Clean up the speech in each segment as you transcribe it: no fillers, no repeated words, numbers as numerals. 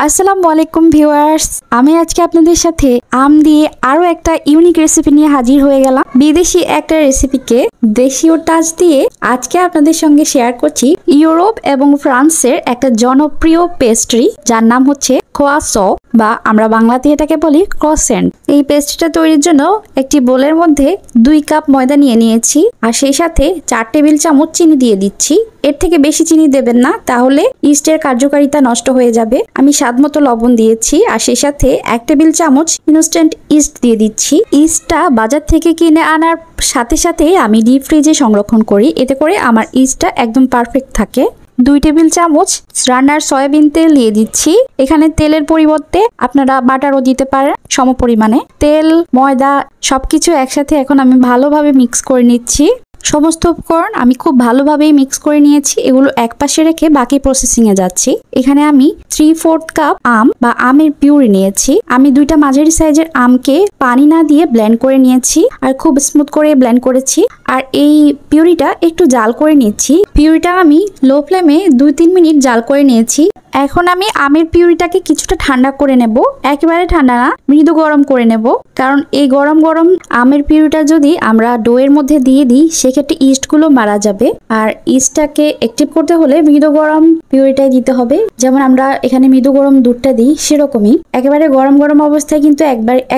আসসালামু আলাইকুম ভিউয়ার্স, আমি আজকে আপনাদের সাথে আম দিয়ে আরো একটা ইউনিক রেসিপি নিয়ে হাজির হয়ে গেলাম। বিদেশি একটা রেসিপিকে দেশীয় টাচ দিয়ে আজকে আপনাদের সঙ্গে শেয়ার করছি ইউরোপ এবং ফ্রান্সের একটা জনপ্রিয় পেস্ট্রি, যার নাম হচ্ছে ক্রোয়াসন বা আমরা বাংলাতে এটাকে বলি ক্রসেন্ট। এই পেস্ট্রিটা তৈরির জন্য একটি বোলের মধ্যে 2 কাপ ময়দা নিয়ে নিয়েছি আর সেই সাথে 4 টেবিল চামচ চিনি দিয়ে দিচ্ছি। এর থেকে বেশি চিনি দেবেন না, তাহলে ইস্টের কার্যকারিতা নষ্ট হয়ে যাবে। আমি স্বাদমতো লবণ দিয়েছি আর সেই সাথে 1 টেবিল চামচ ইনস্ট্যান্ট ইস্ট দিয়ে দিচ্ছি। ইস্টটা বাজার থেকে কিনে আনার সাথে সাথে আমি ডিপ ফ্রিজে সংরক্ষণ করি, এতে করে আমার ইস্টটা একদম পারফেক্ট থাকে। 2 টেবিল চামচ রান্নার সয়াবিন তেল দিয়ে দিচ্ছি। এখানে তেলের পরিবর্তে আপনারা বাটারও দিতে পারেন সম পরিমাণে। তেল, ময়দা সবকিছু একসাথে এখন আমি ভালোভাবে মিক্স করে নিচ্ছি। সমস্ত উপকরণ আমি খুব ভালোভাবেই মিক্স করে নিয়েছি। এগুলো একপাশে রেখে বাকি প্রসেসিং এ যাচ্ছি। এখানে আমি 3/4 কাপ আম বা আমের পিউরি নিয়েছি। আমি 2টা মাঝারি সাইজের আমকে পানি না দিয়ে ব্লেন্ড করে নিয়েছি আর খুব স্মুথ করে ব্লেন্ড করেছি। আর এই পিউরিটা একটু জাল করে নিচ্ছি। পিউরিটা আমি লো ফ্লেমে 2-3 মিনিট জাল করে নিয়েছি। এখন আমি আমের পিউরিটাকে কিছুটা ঠান্ডা করে নেব, একেবারে ঠান্ডা না, মৃদু গরম করে নেব। কারণ এই গরম গরম আমের পিউরিটা যদি আমরা ডোয়ের মধ্যে দিয়ে দিই সেক্ষেত্রে ইস্টগুলো মারা যাবে। আর ইস্টটাকে অ্যাক্টিভ করতে হলে মৃদু গরম পিউরিটাই দিতে হবে। যেমন আমরা এখানে মৃদু গরম দুধটা দিই সেরকমই একেবারে গরম গরম অবস্থায় কিন্তু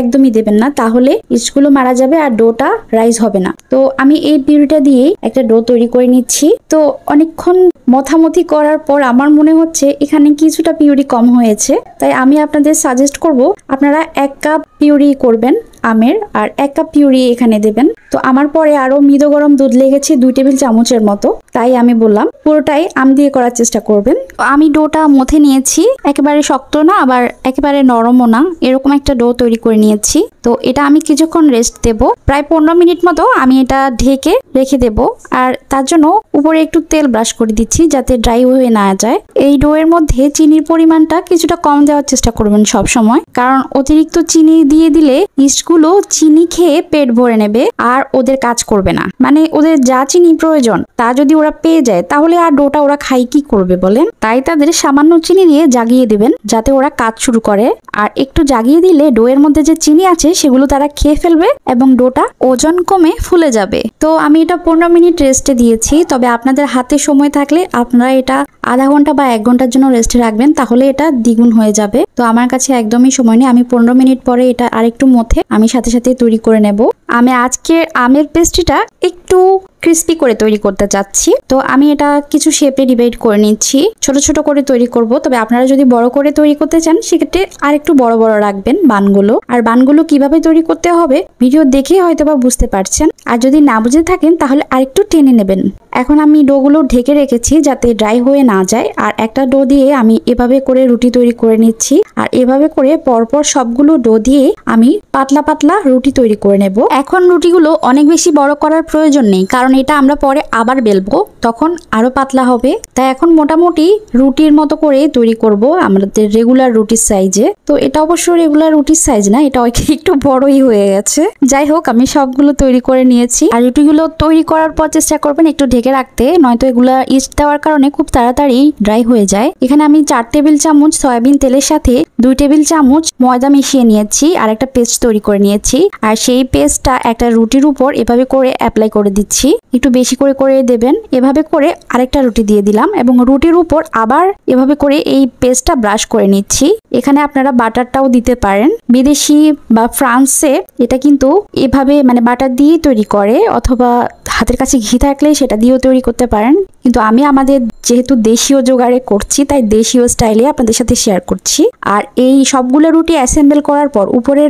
একদমই দেবেন না, তাহলে ইস্টগুলো মারা যাবে আর ডোটা রাইজ হবে না। তো আমি এই পিউরিটা দিয়ে একটা ডো তৈরি করে নিচ্ছি। তো অনেকক্ষণ মথামথি করার পর আমার মনে হচ্ছে এখানে কিছুটা পিউরি কম হয়েছে, তাই আমি আপনাদের সাজেস্ট করব আপনারা 1 কাপ পিউরি করবেন আমের আর 1 কাপ পিউরি এখানে দেবেন। তো আমার পরে আরো মৃদু গরম দুধ লেগেছে 2 টেবিল চামচের মতো, তাই আমি বললাম পুরোটাই আম দিয়ে করার চেষ্টা করবেন। আমি ডোটা মথে নিয়েছি, একেবারে শক্ত না আবার একেবারে নরমও না, এরকম একটা ডো তৈরি করে নিয়েছি। তো এটা আমি কিছুক্ষণ রেস্ট দেব, প্রায় 15 মিনিট মতো আমি এটা ঢেকে রেখে দেব। আর তার জন্য উপরে একটু তেল ব্রাশ করে দিচ্ছি যাতে ড্রাই হয়ে না যায়। এই ডো এর মধ্যে চিনির পরিমাণটা কিছুটা কম দেওয়ার চেষ্টা করবেন সব সময়, কারণ অতিরিক্ত চিনি দিয়ে দিলে ইস্টগুলো চিনি খেয়ে পেট ভরে নেবে আর ওদের কাজ করবে না। মানে ওদের যা চিনি প্রয়োজন তা যদি ওরা পেয়ে যায় তাহলে আর ডোটা ওরা খাই কি করবে বলেন। তাই তাদের সামান্য চিনি দিয়ে জাগিয়ে দেবেন যাতে ওরা কাজ শুরু করে। আর একটু জাগিয়ে দিলে ডো এর মধ্যে যে চিনি আছে সেগুলো তারা খেয়ে ফেলবে এবং ডোটা ওজন কমে ফুলে যাবে। তো আমি এটা 15 মিনিট রেস্টে দিয়েছি, তবে আপনাদের হাতে সময় থাকলে আপনারা এটা আধা ঘন্টা বা 1 ঘন্টার জন্য রেস্টে রাখবেন, তাহলে এটা দ্বিগুণ হয়ে যাবে। তো আমার কাছে একদমই সময় নেই, আমি 15 মিনিট পরে এটা আরেকটু মথে আমি সাথে সাথে তৈরি করে নেব। আমি আজকে আমের পেস্ট্রিটা একটু ক্রিস্পি করে তৈরি করতে চাচ্ছি, তো আমি এটা কিছু শেপে ডিভাইড করে নিচ্ছি। ছোট ছোট করে তৈরি করব, তবে আপনারা যদি বড় করে তৈরি করতে চান সেক্ষেত্রে আরেকটু বড় বড় রাখবেন বানগুলো। আর বানগুলো কিভাবে তৈরি করতে হবে ভিডিও দেখে হয়তোবা বুঝতে পারছেন, আর যদি না বুঝে থাকেন তাহলে আরেকটু টেনে নেবেন। এখন আমি ডোগুলো ঢেকে রেখেছি যাতে ড্রাই হয়ে না যায়। আর একটা ডো দিয়ে আমি এভাবে করে রুটি তৈরি করে নিচ্ছি, আর এভাবে করে পরপর সবগুলো ডো দিয়ে আমি পাতলা পাতলা রুটি তৈরি করে নেব। এখন রুটিগুলো অনেক বেশি বড় করার প্রয়োজন নেই, কারণ এটা আমরা পরে আবার বেলবো, তখন আরো পাতলা হবে। তাই এখন মোটামুটি রুটির মতো করে তৈরি করব আমাদের রেগুলার রুটির সাইজে। তো এটা অবশ্য রেগুলার রুটির সাইজ না, এটা একটু বড়ই হয়ে গেছে। যাই হোক, আমি সবগুলো তৈরি করে নিয়েছি। আর রুটিগুলো তৈরি করার পর চেষ্টা করবেন একটু ঢেকে রাখতে, নয়তো এগুলা ইস্ট দেওয়ার কারণে খুব তাড়াতাড়ি ড্রাই হয়ে যায়। এখানে আমি 4 টেবিল চামচ সয়াবিন তেলের সাথে 2 টেবিল চামচ ময়দা মিশিয়ে নিয়েছি আর একটা পেস্ট তৈরি করে নিয়েছি। আর সেই পেস্টটা একটা রুটির উপর এভাবে করে অ্যাপ্লাই করে দিচ্ছি। একটু বেশি করে করে দেবেন। এভাবে করে আরেকটা রুটি দিয়ে দিলাম এবং রুটির উপর আবার এভাবে করে এই পেস্টটা ব্রাশ করে নিচ্ছি। এখানে আপনারা বাটারটাও দিতে পারেন। বিদেশি বা ফ্রান্সে এটা কিন্তু এভাবে মানে বাটার দিয়ে তৈরি করে, অথবা হাতের কাছে ঘি থাকলে সেটা দিয়েও তৈরি করতে পারেন। কিন্তু আমি আমাদের যেহেতু দেশীয় জোগাড়ে করছি তাই দেশীয় স্টাইলে আপনাদের সাথে শেয়ার করছি। আর এই সবগুলো রুটি অ্যাসেম্বল করার পর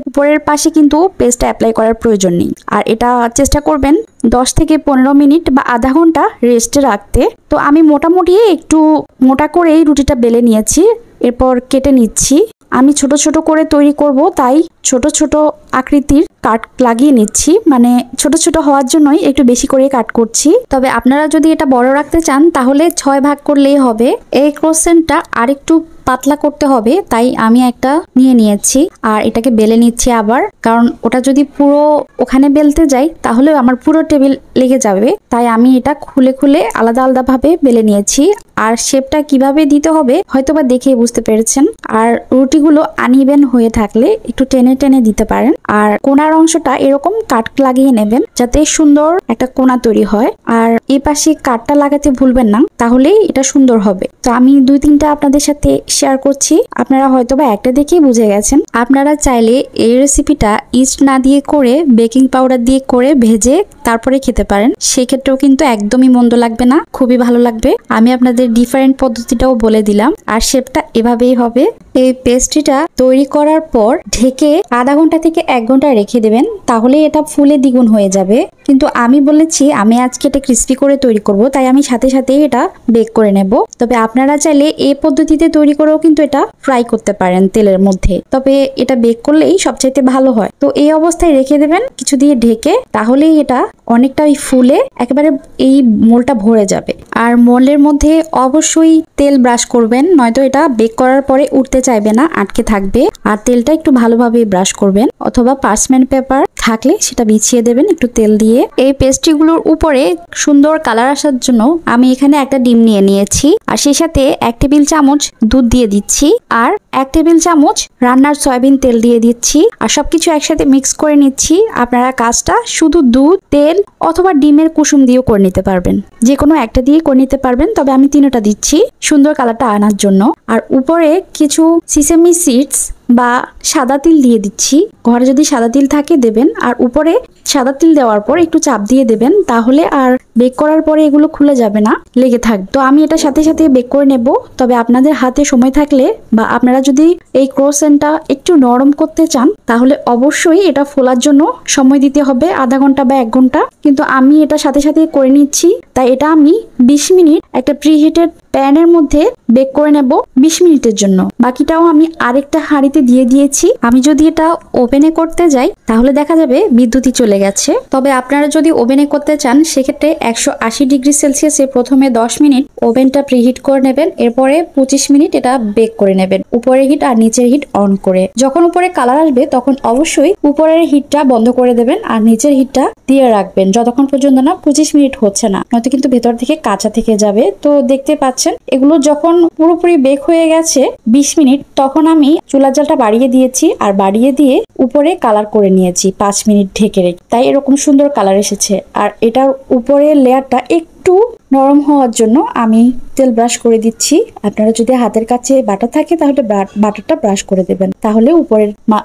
উপরের পাশে কিন্তু পেস্টটা অ্যাপ্লাই করার প্রয়োজন নেই। আর এটা চেষ্টা করবেন 10 থেকে 15 মিনিট বা আধা ঘন্টা রেস্টে রাখতে। তো আমি মোটামুটি একটু মোটা করেই রুটিটা বেলে নিয়েছি, এরপর কেটে নিচ্ছি। আমি ছোট ছোট করে তৈরি করব, তাই ছোট ছোট আকৃতির কাট লাগিয়ে নিচ্ছি, মানে ছোট ছোট হওয়ার জন্যই একটু বেশি করে কাট করছি। তবে আপনারা যদি এটা বড় রাখতে চান তাহলে 6 ভাগ করলেই হবে। এই ক্রোসেন্টটা আরেকটু পাতলা করতে হবে, তাই আমি একটা নিয়ে নিয়েছি আর এটাকে বেলে নিচ্ছি আবার, কারণ ওটা যদি পুরো ওখানে বেলতে যাই তাহলে আমার পুরো টেবিল লেগে যাবে। তাই আমি এটা খুলে খুলে আলাদা আলাদা ভাবে বেলে নিয়েছি। আর শেপটা কিভাবে দিতে হবে হয়তোবা দেখেই বুঝতে পেরেছেন। আর রুটিগুলো আনইভেন হয়ে থাকলে একটু টেনে টেনে দিতে পারেন। আর কোনার অংশটা এরকম কাট লাগিয়ে নেবেন যাতে সুন্দর একটা কোনা তৈরি হয়। আর এই পাশে কাটটা লাগাতে ভুলবেন না, তাহলেই এটা সুন্দর হবে। তো আমি 2-3টা আপনাদের সাথে শেয়ার করছি, আপনারা হয়তোবা একটা দেখেই বুঝে গেছেন। আপনারা চাইলে এই রেসিপিটা ইস্ট না দিয়ে করে বেকিং পাউডার দিয়ে করে ভেজে তারপরে খেতে পারেন, সেক্ষেত্রেও কিন্তু একদমই মন্দ লাগবে না, খুবই ভালো লাগবে। আমি আপনাদের ডিফারেন্ট পদ্ধতিটাও বলে দিলাম। আর শেপটা এভাবেই হবে। এই পেস্ট্রিটা তৈরি করার পর ঢেকে আধা ঘন্টা থেকে 1 ঘন্টা রেখে দেবেন, তাহলে এটা ফুলে দ্বিগুণ হয়ে যাবে। কিন্তু আমি বলেছি আমি আজকে এটা ক্রিস্পি করে তৈরি করব, তাই আমি সাথে সাথেই এটা বেক করে নেব। তবে আপনারা চাইলে এই পদ্ধতিতে তৈরি করেও কিন্তু এটা ফ্রাই করতে পারেন তেলের মধ্যে, তবে এটা বেক করলেই সবচাইতে ভালো হয়। তো এই অবস্থায় রেখে দেবেন কিছু দিয়ে ঢেকে, তাহলেই এটা অনেকটাই ফুলে একেবারে এই মোলটা ভরে যাবে। আর মোলের মধ্যে অবশ্যই তেল ব্রাশ করবেন, নয়তো এটা বেক করার পরে উঠতে চাইবে না, আটকে থাকবে। আর তেলটা একটু ভালোভাবে ব্রাশ করবেন, অথবা পার্চমেন্ট পেপার থাকলে সেটা বিছিয়ে দেবেন একটু তেল দিয়ে। এই পেস্ট্রিগুলোর উপরে সুন্দর কালার আসার জন্য আমি এখানে একটা ডিম নিয়ে নিয়েছি, আর সেই সাথে 1 টেবিল চামচ দুধ দিয়ে দিচ্ছি, আর 1 টেবিল চামচ রান্নার সয়াবিন তেল দিয়ে দিচ্ছি। আর সবকিছু একসাথে মিক্স করে নিচ্ছি। আপনারা কাজটা শুধু দুধ, তেল অথবা ডিমের কুসুম দিয়েও করে নিতে পারবেন, যে কোনো একটা দিয়ে করে নিতে পারবেন, তবে আমি 3টা দিচ্ছি সুন্দর কালারটা আনার জন্য। আর উপরে কিছু সিসেমি সিডস বা সাদা তিল দিয়ে দিচ্ছি, ঘরে যদি সাদা তিল থাকে দেবেন। আর উপরে সাদা তিল দেওয়ার পর একটু চাপ দিয়ে দেবেন, তাহলে আর বেক করার পরে এগুলো খুলে যাবে না, লেগে থাকবে। তো আমি এটা সাথে সাথে বেক করে নেব। তবে আপনাদের হাতে সময় থাকলে বা আপনারা যদি এই ক্রোসেন্টটা একটু নরম করতে চান, তাহলে অবশ্যই এটা ফোলার জন্য সময় দিতে হবে আধা ঘন্টা বা 1 ঘন্টা। কিন্তু আমি এটা সাথে সাথে করে নিচ্ছি, তাই এটা আমি 20 মিনিট একটা প্রিহিটেড প্যানের মধ্যে বেক করে নেব 20 মিনিটের জন্য। বাকিটাও আমি আরেকটা হাঁড়িতে দিয়ে দিয়েছি। আমি যদি এটা ওভেনে করতে যাই তাহলে দেখা যাবে বিদ্যুৎই চলে গেছে। তবে আপনারা যদি ওভেনে করতে চান সেক্ষেত্রে 180 ডিগ্রি সেলসিয়াসে প্রথমে 10 মিনিট ওভেনটা প্রিহিট করে নেবেন, এরপরে 25 মিনিট এটা বেক করে নেবেন উপরের হিট আর নিচের হিট অন করে। যখন উপরে কালার আসবে তখন অবশ্যই উপরের হিটটা বন্ধ করে দেবেন আর নিচের হিটটা দিয়ে রাখবেন যতক্ষণ পর্যন্ত না 25 মিনিট হচ্ছে না, নয়তো কিন্তু ভেতর থেকে কাঁচা থেকে যাবে। তো দেখতে পাচ্ছেন এগুলো যখন পুরোপুরি বেক হয়ে গেছে 20 মিনিট, তখন আমি চুলার জালটা বাড়িয়ে দিয়েছি আর বাড়িয়ে দিয়ে উপরে কালার করে নিয়েছি 5 মিনিট ঢেকে রেখে, তাই এরকম সুন্দর কালার এসেছে। আর এটার উপরে লেয়ারটা একটু নরম হওয়ার জন্য আমি তেল ব্রাশ করে দিচ্ছি। আপনারা যদি হাতের কাছে বাটার থাকে তাহলে বাটারটা ব্রাশ করে দেবেন, তাহলে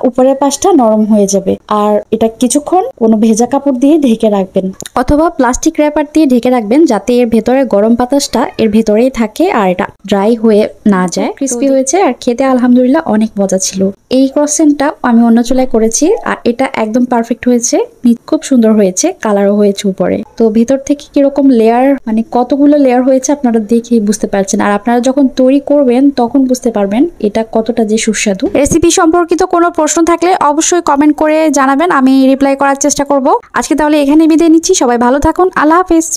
উপরের পাশটা নরম হয়ে যাবে। আর এটা কিছুক্ষণ কোনো ভেজা কাপড় দিয়ে ঢেকে রাখবেন, অথবা প্লাস্টিক র্যাপার দিয়ে ঢেকে রাখবেন, যাতে এর ভেতরে গরম বাতাসটা এর ভেতরেই থাকে আর এটা ড্রাই হয়ে না যায়। ক্রিস্পি হয়েছে আর খেতে আলহামদুলিল্লাহ অনেক মজা ছিল। এই ক্রসেন্টটা আমি অন্য চুলায় করেছি আর এটা একদম পারফেক্ট হয়েছে, খুব সুন্দর হয়েছে, কালারও হয়েছে উপরে। তো ভেতর থেকে কিরকম লেয়ার, মানে কতগুলো লেয়ার হয়েছে আপনারা দেখেই বুঝতে পারছেন। আর আপনারা যখন তৈরি করবেন তখন বুঝতে পারবেন এটা কতটা যে সুস্বাদু। রেসিপি সম্পর্কিত কোনো প্রশ্ন থাকলে অবশ্যই কমেন্ট করে জানাবেন, আমি রিপ্লাই করার চেষ্টা করব। আজকে তাহলে এখানে বিদায় নিচ্ছি, সবাই ভালো থাকুন, আল্লাহ হাফেজ।